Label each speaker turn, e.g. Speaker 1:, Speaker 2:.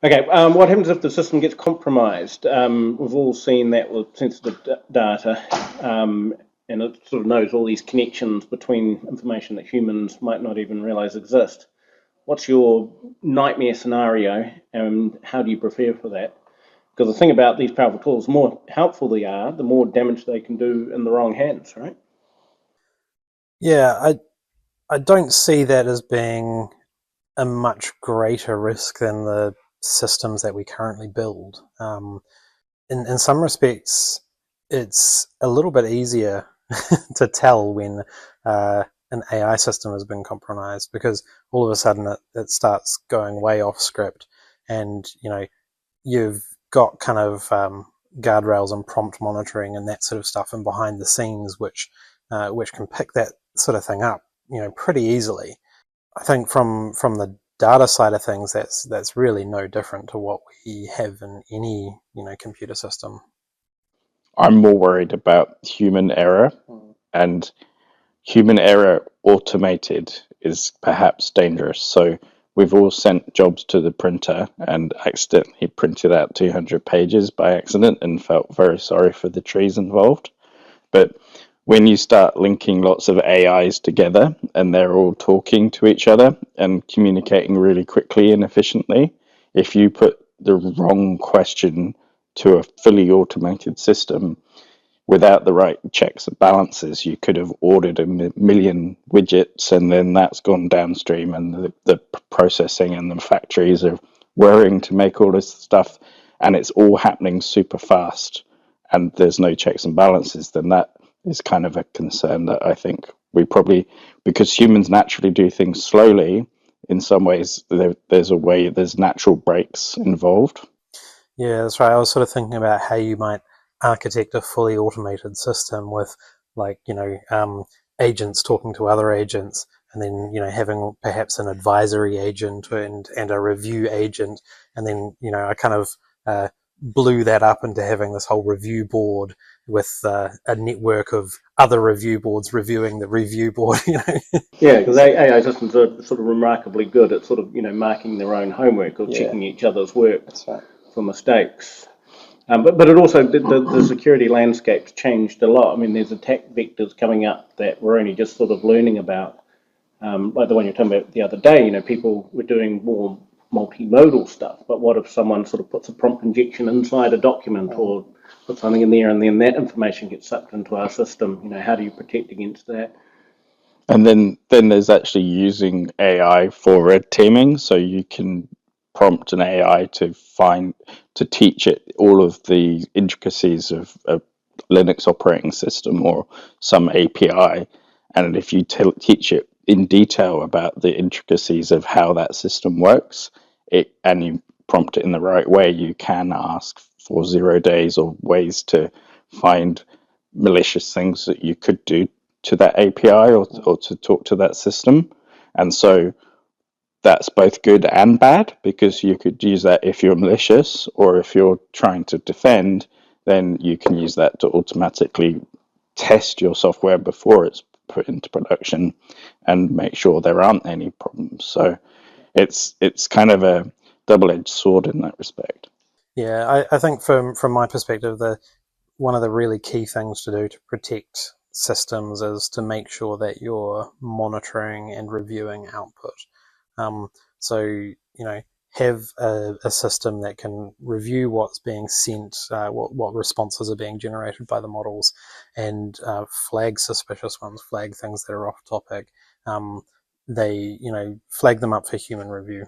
Speaker 1: Okay, what happens if the system gets compromised? We've all seen that with sensitive data, and it sort of knows all these connections between information that humans might not even realize exist. What's your nightmare scenario, and how do you prepare for that? Because the thing about these powerful tools, the more helpful they are, the more damage they can do in the wrong hands, right?
Speaker 2: Yeah, I don't see that as being a much greater risk than the systems that we currently build. In some respects, it's a little bit easier to tell when an AI system has been compromised, because all of a sudden it starts going way off script, and you've got kind of guardrails and prompt monitoring and that sort of stuff and behind the scenes, which can pick that sort of thing up, pretty easily. I think from the data side of things, that's really no different to what we have in any computer system.
Speaker 3: I'm more worried about human error, and human error automated is perhaps dangerous. So we've all sent jobs to the printer and accidentally printed out 200 pages by accident and felt very sorry for the trees involved. But when you start linking lots of AIs together and they're all talking to each other and communicating really quickly and efficiently, if you put the wrong question to a fully automated system without the right checks and balances, you could have ordered a million widgets, and then that's gone downstream, and the processing and the factories are worrying to make all this stuff, and it's all happening super fast, and there's no checks and balances. Then that is kind of a concern that I think we probably, because humans naturally do things slowly, in some ways there's natural breaks involved.
Speaker 2: Yeah, that's right. I was sort of thinking about how you might architect a fully automated system with, like, agents talking to other agents, and then having perhaps an advisory agent and a review agent, and then I kind of blew that up into having this whole review board with a network of other review boards reviewing the review board.
Speaker 1: Yeah, because AI systems are sort of remarkably good at sort of marking their own homework or
Speaker 2: Yeah,
Speaker 1: checking each other's work
Speaker 2: that's right.
Speaker 1: for mistakes. But it also the security landscape's changed a lot. I mean, there's attack vectors coming up that we're only just sort of learning about. Like the one you're talking about the other day. People were doing more multimodal stuff. But what if someone sort of puts a prompt injection inside a document or puts something in there, and then that information gets sucked into our system? How do you protect against that?
Speaker 3: And then there's actually using AI for red teaming, so you can prompt an AI to teach it all of the intricacies of a Linux operating system or some API, and if you teach it in detail about the intricacies of how that system works, and you prompt it in the right way, you can ask for 0 days or ways to find malicious things that you could do to that API or to talk to that system. And so that's both good and bad, because you could use that if you're malicious, or if you're trying to defend, then you can use that to automatically test your software before it's put into production and make sure there aren't any problems. So it's kind of a double-edged sword in that respect.
Speaker 2: Yeah, I think from my perspective, one of the really key things to do to protect systems is to make sure that you're monitoring and reviewing output. So, have a system that can review what's being sent, what responses are being generated by the models, and flag suspicious ones, flag things that are off topic. They, flag them up for human review.